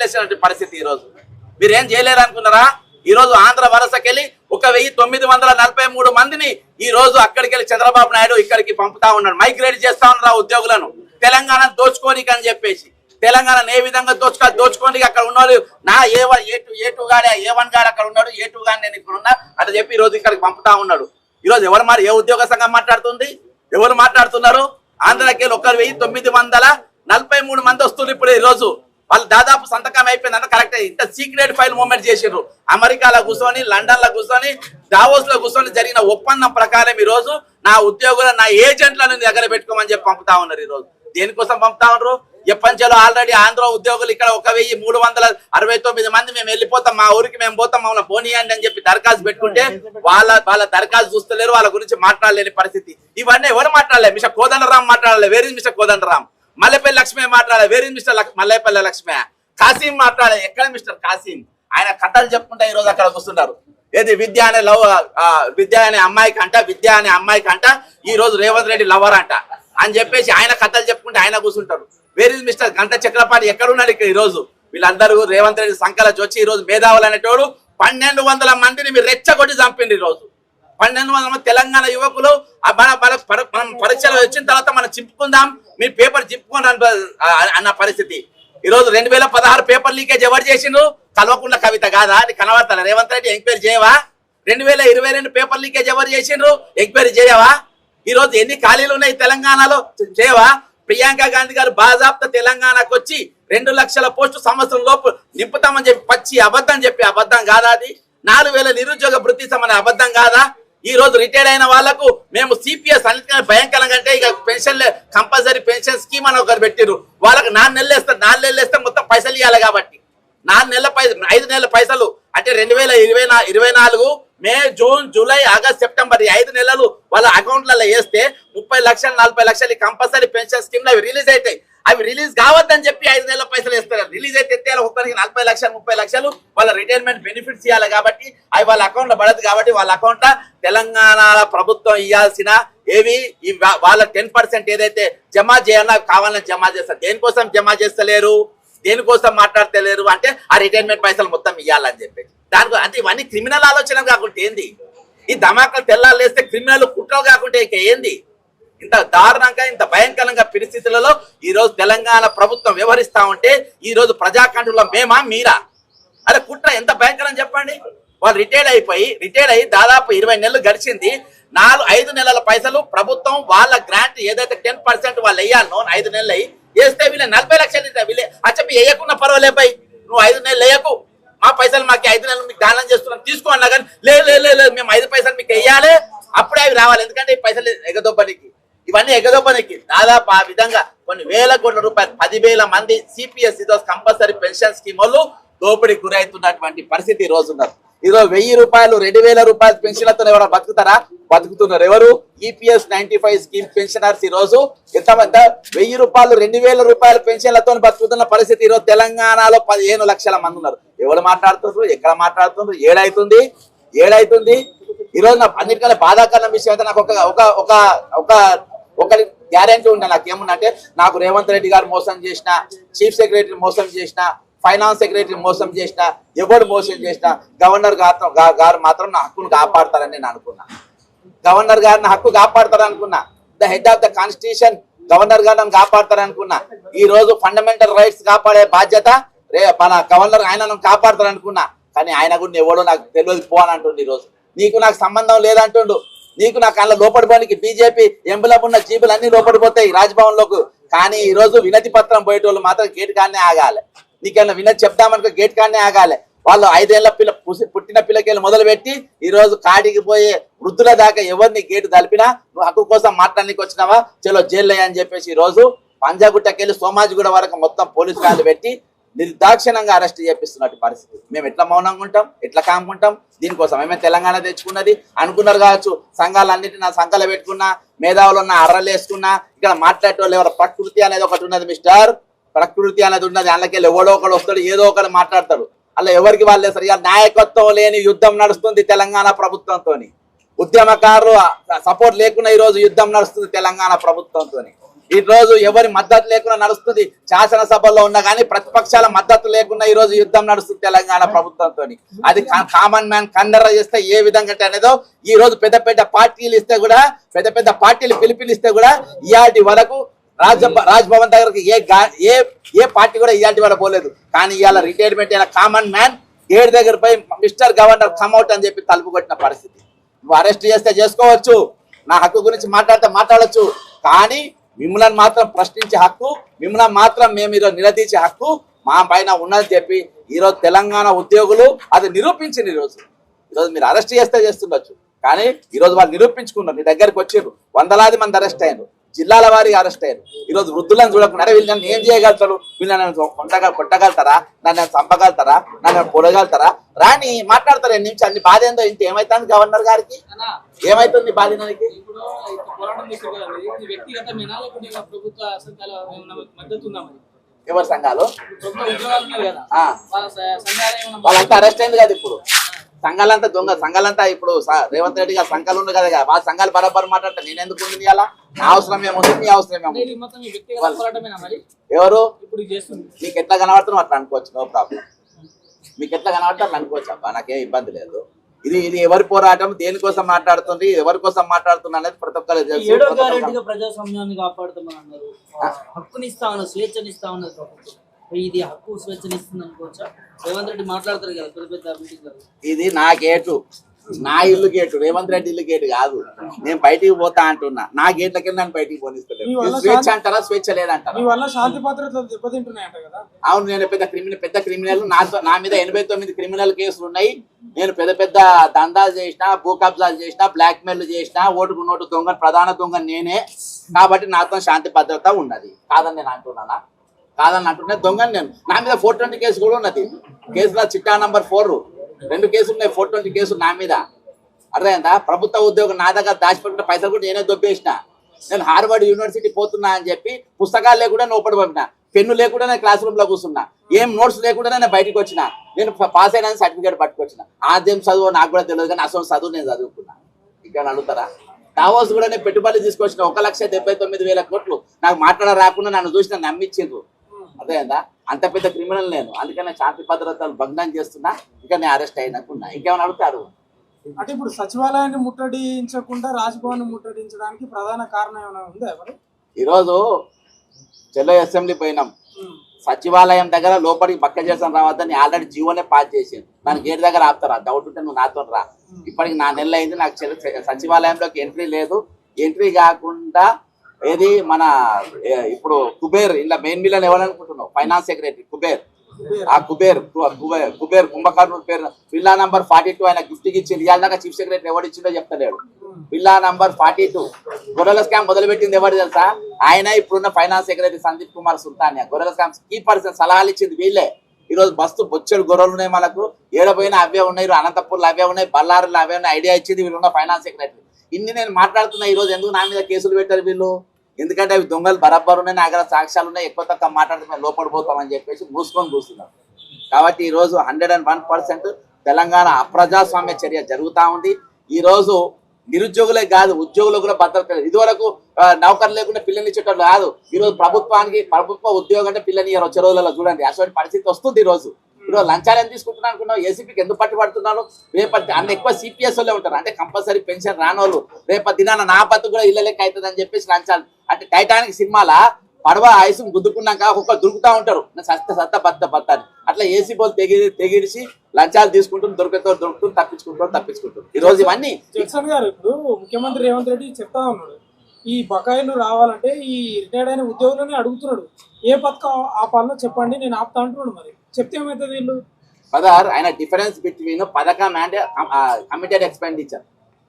నెట్లేసినటువంటి పరిస్థితి ఈ రోజు. మీరేం చేయలేరు అనుకున్నారా? ఈ రోజు ఆంధ్ర వలసకెళ్ళి 1943 మందిని ఈ రోజు అక్కడికి వెళ్ళి చంద్రబాబు నాయుడు ఇక్కడికి పంపుతా ఉన్నాడు, మైగ్రేట్ చేస్తా ఉన్నారు ఉద్యోగులను తెలంగాణ దోచుకోనికి అని చెప్పేసి. తెలంగాణను ఏ విధంగా దోచుకోనికి అక్కడ ఉన్నోళ్ళు నా ఏ2 గాడే A1 గాడు అక్కడ ఉన్నాడు, A2 గాని నేను ఇక్కడ ఉన్నా అట్లా చెప్పి ఈ రోజు ఇక్కడికి పంపుతా ఉన్నాడు. ఈ రోజు ఎవరు మరి ఏ ఉద్యోగ సంఘం మాట్లాడుతుంది? ఎవరు మాట్లాడుతున్నారు? ఆంధ్రకి 1943 మంది వస్తున్నారు ఇప్పుడు. ఈ రోజు వాళ్ళు దాదాపు సంతకం అయిపోయిందంటే కరెక్ట్. ఇంత సీక్రెట్ ఫైల్ మూవ్మెంట్ చేసిర్రు. అమెరికాలో కూర్చొని, లండన్ లో కూర్చొని, దావోస్ లో కూర్చొని జరిగిన ఒప్పందం ప్రకారం ఈ రోజు నా ఉద్యోగుల నా ఏజెంట్లను దగ్గర పెట్టుకోమని చెప్పి పంపుతా ఉన్నారు. ఈ రోజు దేనికోసం పంపుతా ఉన్నారు? ఎప్పంచలో ఆల్రెడీ ఆంధ్ర ఉద్యోగులు ఇక్కడ 1369 మంది మేము వెళ్ళిపోతాం, మా ఊరికి మేము పోతాం, మమ్మల్ని పోనీయండి అని చెప్పి దరఖాస్తు పెట్టుకుంటే వాళ్ళ దరఖాస్తు చూస్తలేరు, వాళ్ళ గురించి మాట్లాడలేని పరిస్థితి. ఇవన్నీ ఎవరు మాట్లాడలేదు? మిస్టర్ కోదండరామ్ మాట్లాడలేదు. Where is mister Kodandaram? Mallepalli Lakshmi మాట్లాడాలి. Where is mister Mallepalli Lakshmi? Kasim మాట్లాడాలి. ఎక్కడ మిస్టర్ కాసిం? ఆయన కథలు చెప్పుకుంటా ఈ రోజు అక్కడ కూర్చున్నారు. ఏది విద్య అనే అమ్మాయికి అంట ఈ రోజు రేవంత్ రెడ్డి లవర్ అంట అని చెప్పేసి ఆయన కథలు చెప్పుకుంటే ఆయన కూర్చుంటారు. వేర్ ఇస్ మిస్టర్ గంట చక్రపాణి ఎక్కడున్నాడు ఇక్కడ? ఈ రోజు వీళ్ళందరూ రేవంత్ రెడ్డి సంకలచి వచ్చి ఈ రోజు మేధావులు అనేటోడు 1200 మందిని మీరు రెచ్చగొట్టి చంపిండి. ఈ రోజు 1200 మంది తెలంగాణ యువకులు మనం పరీక్షలు వచ్చిన తర్వాత మనం చింపుకుందాం, మీ పేపర్ చింపుకోండి అన్న పరిస్థితి. ఈ రోజు 2016 పేపర్ లీకేజ్ ఎవరు చేసిండ్రు? కల్వకుంట్ల కవిత కాదా? అది కనబడతా రేవంత్ రెడ్డి ఎంక్వైరీ చేయవా? 2022 పేపర్ లీకేజ్ ఎవరు చేసిండ్రు? ఎంక్వైరీ చేయవా? ఈ రోజు ఎన్ని ఖాళీలు ఉన్నాయి తెలంగాణలో చేయవా? ప్రియాంక గాంధీ గారు బాజాప్తా తెలంగాణకు వచ్చి 2 లక్షల పోస్టు సంవత్సరం లోపు నింపుతామని చెప్పి పచ్చి అబద్ధం చెప్పి అబద్ధం కాదా? అది 4000 నిరుద్యోగ భృతి ఇస్తామని అబద్ధం కాదా? ఈ రోజు రిటైర్ అయిన వాళ్లకు మేము సిపిఎస్ అన్నిటికన్నా భయంకరంగా అంటే ఇక పెన్షన్ కంపల్సరీ పెన్షన్ స్కీమ్ అని ఒకరు పెట్టిరు. వాళ్ళకి 4 నెలలు వేస్తే మొత్తం పైసలు ఇవ్వాలి కాబట్టి 5 నెలల పైసలు అంటే 2024 మే, జూన్, జూలై, ఆగస్ట్, సెప్టెంబర్ ఈ 5 నెలలు వాళ్ళ అకౌంట్లలో వేస్తే 30 లక్షలు 40 లక్షలు కంపల్సరీ పెన్షన్ స్కీమ్ అవి రిలీజ్ అవుతాయి. అవి రిలీజ్ కావద్దని చెప్పి 5 నెలల పైసలు వేస్తారు. రిలీజ్ అయితే ఒక్కరికి 40 లక్షలు 30 లక్షలు వాళ్ళ రిటైర్మెంట్ బెనిఫిట్స్ ఇవ్వాలి కాబట్టి అవి వాళ్ళ అకౌంట్ లో పడదు కాబట్టి వాళ్ళ అకౌంట్ తెలంగాణ ప్రభుత్వం ఇవ్వాల్సిన ఏవి వాళ్ళ 10% ఏదైతే జమ చేయాలో కావాలని జమ చేస్తారు. దేనికోసం జమ చేస్తలేరు? దేనికోసం మాట్లాడతలేరు అంటే ఆ రిటైర్మెంట్ పైసలు మొత్తం ఇవ్వాలని చెప్పి దానికి అంటే ఇవన్నీ క్రిమినల్ ఆలోచన కాకుంటే ఏంది? ఈ ధమాకాలు తెల్లాలు వేస్తే క్రిమినల్ కుట్రలు కాకుంటే ఇక ఏంది? ఇంత దారుణంగా ఇంత భయంకరంగా పరిస్థితులలో ఈ రోజు తెలంగాణ ప్రభుత్వం వ్యవహరిస్తా ఉంటే ఈ రోజు ప్రజాకంఠంలో మేమా మీరా? అరే కుట్ర ఎంత భయంకరం చెప్పండి. వాళ్ళు రిటైర్డ్ అయ్యి దాదాపు 20 నెలలు గడిచింది. 5 నెలల పైసలు ప్రభుత్వం వాళ్ళ గ్రాంట్ ఏదైతే 10% వాళ్ళు వేయాలనో 5 నెలలు అయ్యి వేస్తే వీళ్ళ 40 లక్షలు వీళ్ళే చెప్పి వేయకుండా పర్వాలే పై నువ్వు 5 నెలలు వేయకు, మా పైసలు మాకు 5 నెలలు మీకు దానం చేస్తున్నాం తీసుకో అన్నా కానీ లేదు మేము 5 పైసలు మీకు వేయాలి అప్పుడే అవి రావాలి. ఎందుకంటే ఈ పైసలు ఎగదొబ్బనికి ఇవన్నీ ఎగదొబ్బనికి దాదాపు ఆ విధంగా కొన్ని వేల కోట్ల రూపాయలు 10,000 మంది సిపిఎస్ ఈరోజు కంపల్సరీ పెన్షన్ స్కీమ్ వాళ్ళు దోపిడీకి గురవుతున్నటువంటి పరిస్థితి ఈ రోజు ఉన్నారు. ఈరోజు 1000 రూపాయలు 2,000 రూపాయల పెన్షన్లతో ఎవరైనా బతుకుతారా? బతుకుతున్నారు. ఎవరు? EPS 95 స్కీమ్ పెన్షనర్స్ ఈ రోజు ఎంతమంది 1000 రూపాయలు 2,000 రూపాయల పెన్షన్లతో బతుకుతున్న పరిస్థితి ఈరోజు తెలంగాణలో 15 లక్షల మంది ఉన్నారు. ఎవరు మాట్లాడుతున్నారు? ఎక్కడ మాట్లాడుతున్నారు? ఏడైతుంది ఈ రోజు నాకు అన్నిటికన్నా బాధాకరణ విషయం అయితే నాకు ఒక గ్యారెంటీ ఉండే. నాకేముందంటే నాకు రేవంత్ రెడ్డి గారు మోసం చేసిన, చీఫ్ సెక్రటరీ మోసం చేసిన, ఫైనాన్స్ సెక్రటరీ మోసం చేసిన, ఎవరు మోసం చేసిన గవర్నర్ గారు మాత్రం నా హక్కును కాపాడతారని నేను అనుకున్నా. గవర్నర్ గారిని హక్కు కాపాడతారనుకున్నా. The head of the constitution governor గారిని కాపాడతారనుకున్నా. ఈ రోజు ఫండమెంటల్ రైట్స్ కాపాడే బాధ్యత మన గవర్నర్ ఆయనను కాపాడతారనుకున్నా. కానీ ఆయన కూడా ఎవడో నాకు తెలియదు పో అని అంటుండు. ఈ రోజు నీకు నాకు సంబంధం లేదంటుండు. నీకు నాకు అలా లోపడిపోనికి బీజేపీ ఎంబులం ఉన్న జీబులు అన్ని లోపడిపోతాయి రాజ్భవన్ లోకి. కానీ ఈ రోజు వినతి పత్రం పోయేటోళ్ళు మాత్రం గేట్ కాడనే ఆగాలి. నీకేమన్నా వినతి చెప్తామనుకో గేట్ కాడనే ఆగాలి. వాళ్ళు 5 ఏళ్ల పుట్టిన పిల్లకెళ్ళి మొదలు పెట్టి ఈ రోజు కాడికి పోయే వృద్ధుల దాకా ఎవరిని గేటు తలిపినా నువ్వు హక్కు కోసం మాట్లాడడానికి వచ్చినావా చలో జైల్లో అని చెప్పేసి ఈ రోజు పంజాగుట్టకెళ్ళి సోమాజిగూడ వరకు మొత్తం పోలీసు వాళ్ళు పెట్టి నిర్దాక్షిణంగా అరెస్ట్ చేపిస్తున్నట్టు పరిస్థితి. మేము ఎట్లా మౌనంగా ఉంటాం? ఎట్లా కాముకుంటాం? దీనికోసం ఏమే తెలంగాణ తెచ్చుకున్నది అనుకున్నారు కావచ్చు. సంఘాలన్నిటి నా సంఘాలు పెట్టుకున్నా, మేధావులు ఉన్న అర్రలు వేసుకున్నా, ఇక్కడ మాట్లాడేటోళ్ళు ఎవరు ప్రకృతి అనేది ఒకటి ఉన్నది మిస్టర్. ప్రకృతి అనేది ఉన్నది. అందులోకెళ్ళి ఎవడో ఒకడు వస్తాడు, ఏదో ఒకడు మాట్లాడతాడు. అలా ఎవరికి వాళ్ళు వేస్తారు. ఇక నాయకత్వం లేని యుద్ధం నడుస్తుంది తెలంగాణ ప్రభుత్వంతో. ఉద్యమకారులు సపోర్ట్ లేకుండా ఈ రోజు యుద్ధం నడుస్తుంది తెలంగాణ ప్రభుత్వంతో. ఈ రోజు ఎవరి మద్దతు లేకుండా నడుస్తుంది. శాసనసభలో ఉన్నా కానీ ప్రతిపక్షాల మద్దతు లేకుండా ఈ రోజు యుద్ధం నడుస్తుంది తెలంగాణ ప్రభుత్వంతో. అది కామన్ మ్యాన్ కండర చేస్తే ఏ విధంగా అనేదో ఈ రోజు పెద్ద పెద్ద పార్టీలు ఇస్తే కూడా, పెద్ద పెద్ద పార్టీలు పిలిపిలిస్తే కూడా ఇయాటి వరకు రాజ్భవన్ దగ్గరకు ఏ పార్టీ కూడా ఇయాటి వరకు పోలేదు. కానీ ఇవాళ రిటైర్మెంట్ అయిన కామన్ మ్యాన్ గేట్ దగ్గర పోయి మిస్టర్ గవర్నర్ కమ్అట్ అని చెప్పి తలుపు కొట్టిన పరిస్థితి. నువ్వు అరెస్ట్ చేస్తే చేసుకోవచ్చు, నా హక్కు గురించి మాట్లాడితే మాట్లాడచ్చు, కానీ మిమ్మల్ని మాత్రం ప్రశ్నించే హక్కు, మిమ్మల్ని మాత్రం మేము ఈరోజు నిలదీసే హక్కు మా పైన ఉన్నదని చెప్పి ఈరోజు తెలంగాణ ఉద్యోగులు అది నిరూపించింది. ఈరోజు మీరు అరెస్ట్ చేస్తే చేస్తుండొచ్చు, కానీ ఈరోజు వాళ్ళు నిరూపించుకున్నారు. మీ దగ్గరకు వచ్చారు, వందలాది మంది అరెస్ట్ అయ్యారు, జిల్లాల వారికి అరెస్ట్ అయ్యారు. ఈరోజు వృద్ధులను చూడకుండా అరే వీళ్ళని ఏం చేయగలుగుతారు, వీళ్ళని కొట్టగలుగుతారా, నన్ను చంపగలుగుతారా, నన్ను పొడగలుగుతారా, రాని మాట్లాడతారు. ఎన్ని నిమిషం అన్ని బాధ ఏందో ఇంత ఏమైతుంది గవర్నర్ గారికి, ఏమైతుంది బాధ? ఎవరి సంఘాలు వాళ్ళంతా అరెస్ట్ అయింది కదా. ఇప్పుడు సంఘాలంతా దొంగ సంఘాలంతా ఇప్పుడు రేవంత్ రెడ్డి గారు సంఘాలు ఉంది కదా, వాళ్ళ సంఘాలు బరాబర్ మాట్లాడతా నేను ఎందుకు ఉంది అలా? నా అవసరం ఏముంది, మీ అవసరం ఏముంది? ఎవరు మీకు ఎట్లా కనబడుతున్నావు అట్లా అనుకోవచ్చు, నో ప్రాబ్లం. మీకు ఎట్లా కనబడతారు అనుకోవచ్చు అబ్బా, నాకేం ఇబ్బంది లేదు. ఇది ఎవరి పోరాటం, దేనికోసం మాట్లాడుతుంది, ఎవరి కోసం మాట్లాడుతున్నా అనేది ప్రతి ఒక్కరు తెలుసు. ప్రజాస్వామ్యాన్ని కాపాడుతామన్నారు, హక్కుని ఇస్తా ఉన్నారు, స్వేచ్ఛని ఇస్తా ఉన్నారు. ఇది హక్కు స్వేచ్ఛని ఇస్తుంది అనుకోవచ్చా? రేవంత్ రెడ్డి మాట్లాడతారు కదా పెద్ద పెద్ద మీటింగ్. ఇది నా గేటు, నా ఇల్లు గేటు, రేవంత్ రెడ్డి ఇల్లు గేటు కాదు. నేను బయటికి పోతా అంటున్నా, నా గేట్లకి నన్ను బయటికి పోనిస్తలేదు. స్వేచ్ఛ అంటారా, స్వేచ్ఛ లేదంటారా? అవును, నేను పెద్ద క్రిమినల్, నా మీద 89 క్రిమినల్ కేసులు ఉన్నాయి. నేను పెద్ద పెద్ద దందాలు చేసిన, భూ కబ్జాలు చేసిన, బ్లాక్ మెయిల్ చేసిన, ఓటుకు నోటు దొంగ, ప్రధాన దొంగ నేనే. కాబట్టి నాతో శాంతి భద్రత ఉన్నది. కాదని నేను అంటున్నానా? కాదని అంటున్నా, దొంగని నేను. నా మీద 420 కేసు కూడా ఉన్నది. కేసులో చిట్టా నంబర్ 4 2 కేసులు ఉన్నాయి, 420 కేసులు నా మీద. అర్థమైందా? ప్రభుత్వ ఉద్యోగం నా దగ్గర దాచిపెట్టిన పైసలు కూడా నేనే దొబ్బేసిన. నేను హార్వర్డ్ యూనివర్సిటీ పోతున్నా అని చెప్పి పుస్తకాలు లేకుండా లోపడి పంపిన, పెన్ను లేకుండా నేను క్లాస్ రూమ్ లో కూర్చున్నా, ఏం నోట్స్ లేకుండా నేను బయటకు వచ్చిన, నేను పాస్ అయినా సర్టిఫికేట్ పట్టుకొచ్చిన. ఆద్యం చదువు నాకు కూడా తెలియదు, కానీ అసలు చదువు నేను చదువుకున్నా. ఇక్కడ అడుగుతారా? దావోస్ కూడా నేను పెట్టుబడులు తీసుకొచ్చిన 1,79,000 కోట్లు. నాకు మాట్లాడ రాకుండా నన్ను చూసి నన్ను నమ్మించిండ్రు. అదేందా? అంత పెద్ద క్రిమినల్ నేను. అందుకనే శాంతి భద్రతలు భగ్నం చేస్తున్నా. ఇంకా నేను అరెస్ట్ అయినకున్నా. ఇంకేమైనా అడుగుతారు? అంటే ఇప్పుడు సచివాలయాన్ని ముట్టడించకుండా రాజ్భవన్ ముట్టడించడానికి ప్రధాన కారణం ఏమైనా ఉందా? ఎవరు ఈరోజు చెల్లో అసెంబ్లీ పోయినాం, సచివాలయం దగ్గర లోపలికి పక్క చేసాను రావద్దని ఆల్రెడీ జీవోనే పాస్ చేసాను. నన్ను గేట్ దగ్గర ఆపుతారా? డౌట్ ఉంటే నువ్వు నాతో రా. ఇప్పటికి 4 నెలలు అయింది, నాకు సచివాలయంలోకి ఎంట్రీ లేదు. ఎంట్రీ కాకుండా ఏది మన ఇప్పుడు కుబేర్ ఇలా మెయిన్ మిల్లని ఎవరనుకుంటున్నావు? Finance secretary Kuber. ఆ కుబేర్ కుంభకర్ణుడు పేరు పిల్లా నంబర్ 42 ఆయన గిఫ్ట్కి ఇచ్చింది. ఇవాళ దాకా చీఫ్ సెక్రటరీ ఎవరు ఇచ్చిందో చెప్తలేడు. పిల్లా నంబర్ 42 గొర్రెల స్కామ్ మొదలుపెట్టింది ఎవరు తెలుసా? ఆయన ఇప్పుడున్న ఫైనాన్స్ సెక్రటరీ సందీప్ కుమార్ సుల్తానియా. గొర్రెల స్కామ్ కీ పర్సన్ సలహాలు ఇచ్చింది వీళ్ళే. ఈరోజు బస్తు బొచ్చెడు గొర్రెలు ఉన్నాయి, మనకు ఏడపోయినా అవే ఉన్నాయి, అనంతపూర్లో అవే ఉన్నాయి, బళ్ళారులో అవే ఉన్నాయి. ఐడియా ఇచ్చింది వీళ్ళున్న ఫైనాన్స్ సెక్రటరీ. ఇన్ని నేను మాట్లాడుతున్నా. ఈరోజు ఎందుకు నా మీద కేసులు పెట్టారు వీళ్ళు? ఎందుకంటే అవి దొంగలు బరాబర్ ఉన్నాయి, నా దగ్గర సాక్ష్యాలు ఉన్నాయి, ఎక్కువ తక్కువ మాట్లాడితే లోపడిపోతామని చెప్పేసి మూసుకొని కూర్చున్నారు. కాబట్టి ఈరోజు 101% తెలంగాణ అప్రజాస్వామ్య చర్య జరుగుతూ ఉంది. ఈరోజు నిరుద్యోగులే కాదు, ఉద్యోగులు కూడా భద్రత లేదు. ఇదివరకు నౌకర్లు లేకుండా పిల్లలు ఇచ్చేటోళ్ళు కాదు. ఈరోజు ప్రభుత్వ ఉద్యోగం అంటే పిల్లని వచ్చే రోజులలో చూడండి అటువంటి పరిస్థితి వస్తుంది. ఈరోజు లంచాలు ఎంత తీసుకుంటున్నా అనుకున్నావు? ఏసీపీకి ఎందుకు పట్టుబడుతున్నారు? రేపటి అన్న ఎక్కువ సిపిఎస్ వాళ్ళే ఉంటారు, అంటే కంపల్సరీ పెన్షన్ రానోళ్ళు. రేపటి దినాన నా బతుకు కూడా ఇళ్ళ లెక్క అవుతుంది అని చెప్పేసి లంచాలు. అంటే టైటానిక్ సినిమాల పడవ ఐసు గుద్దుకున్నాక ఒక్కొక్క దొరుకుతూ ఉంటారు, సత్త బత్త అని. అట్లా ఏసీ బోల్ తెగిడిసి లంచాలు తీసుకుంటూ దొరుకుతూ తప్పించుకుంటారు. ఈ రోజు ఇవన్నీ జగన్ గారు ఇప్పుడు ముఖ్యమంత్రి రేవంత్ రెడ్డి చెప్తా ఉన్నాడు, ఈ బకాయిలు రావాలంటే ఈ రిటైర్డ్ అయిన ఉద్యోగులని అడుగుతున్నాడు, ఏ పథకం ఆపాలో చెప్పండి నేను ఆపుతా అంటున్నాడు. మరి చెప్తే ఏమవుతుంది? వీళ్ళు పదహారు ఆయన డిఫరెన్స్ బిట్వీన్ పథకం అండ్ కమిటెడ్ ఎక్స్పెండిచర్.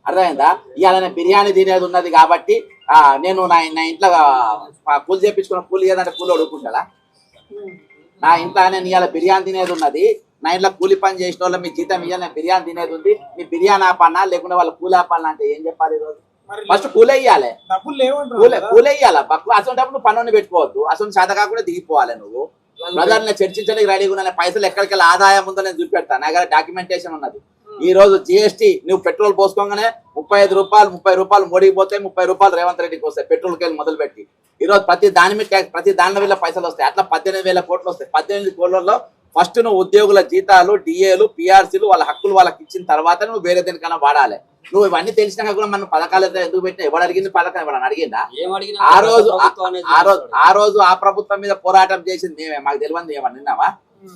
అర్థమైందా? ఇవాళ బిర్యానీ తినేది ఉన్నది కాబట్టి నేను నా ఇంట్లో కూలి చేయించుకున్న కూలి ఏదంటే కూలి అడుగుకుంటా? నా ఇంట్లో నేను ఇవాళ బిర్యానీ తినేది ఉన్నది, నా ఇంట్లో కూలి పని చేసిన వాళ్ళు మీ జీతం ఇవ్వాలి, నేను బిర్యానీ తినేది ఉంది, మీ బిర్యానీ ఆపాలన్నా లేకుండా వాళ్ళ కూలి ఆపాలన్నా అంటే ఏం చెప్పాలి? ఈరోజు ఫస్ట్ కూలే ఇవ్వాలి, కూలే ఇవ్వాలి. అసలు పనుని పెట్టుకోవద్దు, అసలు శాత కాకుండా దిగిపోవాలి. నువ్వు ప్రజల్ని చర్చించడానికి రెడీగా ఉన్న పైసలు ఎక్కడికెళ్ళి ఆదాయం ఉందో నేను చూపెడతాను. నా దగ్గర డాక్యుమెంటేషన్ ఉన్నది. ఈ రోజు జిఎస్టీ నువ్వు పెట్రోల్ పోసుకోగానే 35 రూపాయలు 30 రూపాయలు మోడీకి పోతే 30 రూపాయలు రేవంత్ రెడ్డికి వస్తాయి పెట్రోల్ కేలు మొదలు పెట్టి. ఈ రోజు ప్రతి దాని మీద ట్యాక్స్, ప్రతి దానిలో వీళ్ళ పైసలు వస్తాయి. అట్లా 18,000 కోట్లు వస్తాయి. 18 కోట్లలో ఫస్ట్ నువ్వు ఉద్యోగుల జీతాలు, డిఏలు, పిఆర్సీలు వాళ్ళ హక్కులు వాళ్ళకి ఇచ్చిన తర్వాత నువ్వు వేరే దేనికన్నా వాడాలి. నువ్వు ఇవన్నీ తెలిసినాక కూడా మనం పథకాలు ఎందుకు పెట్టినా ఎవడు అడిగింది పథకం ఎవరైనా అడిగిందా? ఆ రోజు ఆ ప్రభుత్వం మీద పోరాటం చేసింది మేమే, మాకు తెలియదు ఏమన్నా విన్నావా?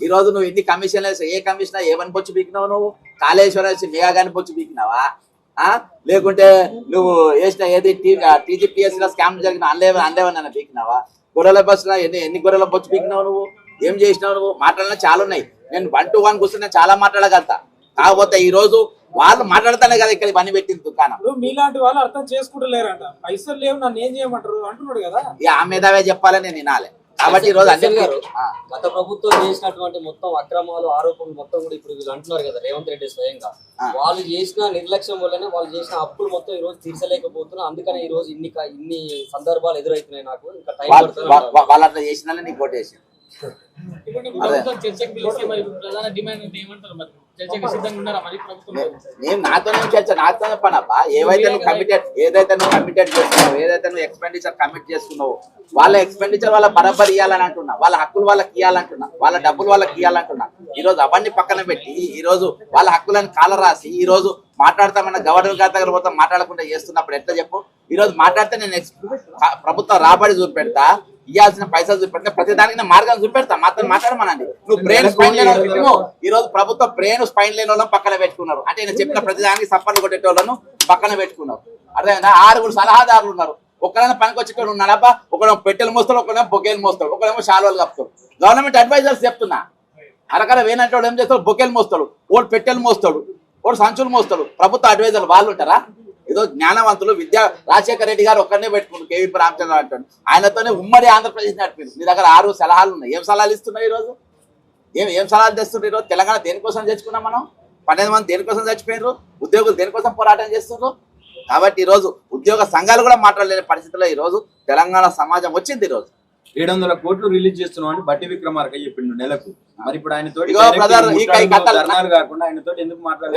ఈ రోజు నువ్వు ఎన్ని కమిషన్లు వేసి ఏ కమిషనర్ ఏమని పొచ్చు పీకినావు? నువ్వు కాళేశ్వరం వేసి మేఘాగాని పొచ్చు పీకినావా? లేకుంటే నువ్వు వేసిన ఏది టీజీపీఎస్ లో స్కామ్ జరిగిన అందేవన్నా పీకినావా? గొర్రెల బస్సులో ఎన్ని గొర్రెల బొచ్చు పీకినావు? నువ్వు ఏం చేసినావు? నువ్వు మాట్లాడినా చాలా ఉన్నాయి. నేను 1 to 1 కూర్చుని చాలా మాట్లాడగలుగుతా. కాకపోతే ఈ రోజు వాళ్ళు మాట్లాడతానే కదా ఇక్కడ పని పెట్టింది దుకాణం. మీలాంటి వాళ్ళు అర్థం చేసుకుంటలేరంట. పైసలు లేవు నన్ను ఏం చేయమంటారు అంటున్నాడు కదా. ఆ మీదవే చెప్పాలని నేను వినాలి. కాబట్టి ఈ రోజు గత ప్రభుత్వం చేసినటువంటి మొత్తం అక్రమాలు, ఆరోపణలు మొత్తం కూడా ఇప్పుడు వీళ్ళు అంటున్నారు కదా రేవంత్ రెడ్డి స్వయంగా. వాళ్ళు చేసిన నిర్లక్ష్యం వల్లనే వాళ్ళు చేసిన అప్పులు మొత్తం ఈ రోజు తీర్చలేకపోతున్నారు. అందుకనే ఈ రోజు ఇన్ని సందర్భాలు ఎదురవుతున్నాయి. నాకు ఇంకా టైం పడుతుంది. వాళ్ళు అట్లా చేసిన నీకు ఓటు వేసి నేను నాతోనే చర్చ, నాతోనే పనబ్బా. ఏదైతే నువ్వు కమిటెడ్ చేస్తున్నావు, ఏదైతే నువ్వు ఎక్స్పెండిచర్ కమిట్ చేసుకున్నావు, వాళ్ళ ఎక్స్పెండిచర్ వాళ్ళ బరాబర్ ఇవ్వాలని అంటున్నా, వాళ్ళ హక్కులు వాళ్ళకి ఇవ్వాలంటున్నా, వాళ్ళ డబ్బులు వాళ్ళకి ఇవ్వాలంటున్నా. ఈ రోజు అవన్నీ పక్కన పెట్టి ఈ రోజు వాళ్ళ హక్కులను కాల రాసి ఈ రోజు మాట్లాడతామన్న గవర్నర్ గారి దగ్గర పోతాం మాట్లాడకుండా చేస్తున్నప్పుడు ఎట్లా చెప్పు? ఈ రోజు మాట్లాడితే నేను ప్రభుత్వం రాబడి చూపెడతా, ఇవ్వాల్సిన పైసలు చూపెడితే ప్రతి దానికి మార్గం చూపెడతా. మాత్రం మాట్లాడమనండి. నువ్వు బ్రెయిన్ స్పైన్ లేని ఈ రోజు ప్రభుత్వం బ్రెయిన్ స్పైన్ లేని వాళ్ళని పక్కన పెట్టుకున్నారు. అంటే నేను చెప్పిన ప్రతి దానికి సప్పర్లు కొట్టేటోళ్ళను పక్కన పెట్టుకున్నారు. అర్థమైందా? 6 సలహాదారులు ఉన్నారు. ఒకరైనా పనికి వచ్చేటోడు ఉన్నాడబ్బా. ఒకడేమో పెట్టెలు మోస్తాడు, ఒకడేమో బొకేలు మోస్తాడు, ఒకడేమో శాలువాలు కప్పుతాడు. గవర్నమెంట్ అడ్వైజర్స్ చెప్తున్నా, అరకర వేనంటాడు ఏం చేస్తాడు? బొకేలు మోస్తాడు, ఓడు పెట్టెలు మోస్తాడు, ఓడు సంచులు మోస్తాడు. ప్రభుత్వ అడ్వైజర్లు వాళ్ళు ఉంటారా? ఏదో జ్ఞానవంతులు రాజశేఖర రెడ్డి గారు ఒక్కడనే పెట్టుకుంటారు. కేవీపీ రామచంద్ర అంటాడు. ఆయనతోనే ఉమ్మడి ఆంధ్రప్రదేశ్ నడిపింది. మీ దగ్గర 6 సలహాలు ఉన్నాయి. ఏం సలహాలు ఇస్తున్నావు ఈరోజు? ఏం సలహాలు తెస్తున్నారు ఈరోజు? తెలంగాణ దేనికోసం తెచ్చుకున్నాం మనం? 12 మంది దేనికోసం చచ్చిపోయినారు? ఉద్యోగులు దేనికోసం పోరాటం చేస్తున్నారు? కాబట్టి ఈరోజు ఉద్యోగ సంఘాలు కూడా మాట్లాడలేని పరిస్థితుల్లో ఈరోజు తెలంగాణ సమాజం వచ్చింది. ఈరోజు 700 కోట్లు రిలీజ్ చేస్తున్నాం అని బట్టి విక్రమార్క చెప్పిండు నెలకు. మరి ఇప్పుడు ఆయన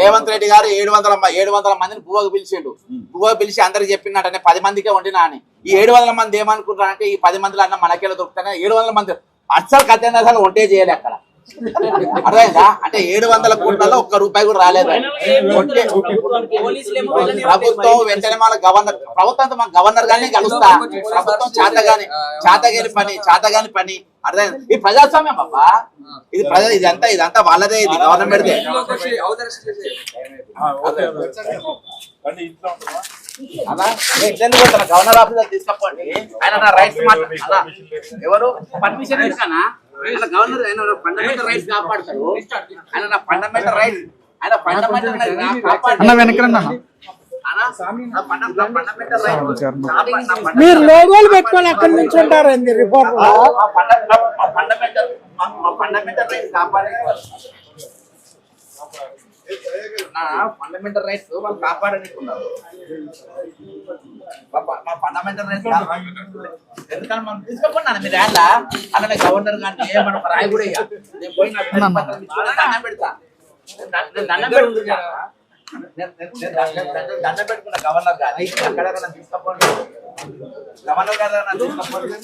రేవంత్ రెడ్డి గారు 700 మందిని బువ్వకు పిలిచిండు. బువ్వకు పిలిచి అందరికి చెప్పినట్టే 10 మందికే వండినా అని. ఈ 700 మంది ఏమనుకుంటారంటే ఈ 10 మందిలో అన్న మనకేలా దొరుకుతానే 700 మంది అస్సలు కథ అసలు వంటే చేయాలి అక్కడ. అర్థమైందా? అంటే 700 కోట్లలో ఒక్క రూపాయి కూడా రాలేదు. ప్రభుత్వం వెంటనే మన ప్రభుత్వంతో మన గవర్నర్ గానే కలుస్తా. ప్రభుత్వం చాతగాని పని అర్థమైంది. ఈ ప్రజాస్వామ్యం అబ్బా. ఇది ఇదంతా వాళ్ళదే. ఇది గవర్నమెంట్ గవర్నర్ ఆఫీసర్ తీసుకపోండి. ఆయన నా రైట్స్ మాట్లాడాలా? ఎవరు పర్మిషన్ ఎందుకన్నా? ఆయన గవర్నర్, ఆయన ఫండమెంటల్ రైట్స్ కాపాడతారు. ఆయన నా ఫండమెంటల్ రైట్స్, ఆయన ఫండమెంటల్ మీరు లోగోలు పెట్టుకొని అక్కడి నుంచి ఉంటారండి రిపోర్ట్. ఫండమెంటల్ రైట్స్ కాపాడేవారు. ఫండమెంటల్ రైట్స్ వాళ్ళు కాపాడనికున్నారు. మా ఫండమెంటల్ రైట్స్ ఎందుకని మనం తీసుకోకుండా మీరు యాడ్లా అలానే గవర్నర్ గారిని మనం రాయి కూడా నేను పోయి దండం పెడతా. దండం పెడుతున్నా, దండం పెట్టుకున్నా గవర్నర్ గారిని. ఎక్కడైనా తీసుకోండి, గవర్నర్ గారు తీసుకోండి.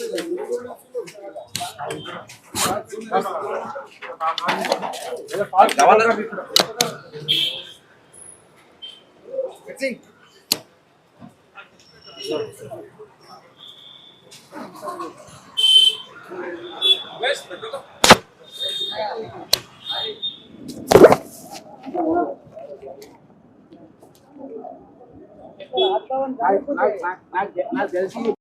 నాకు తెలిసి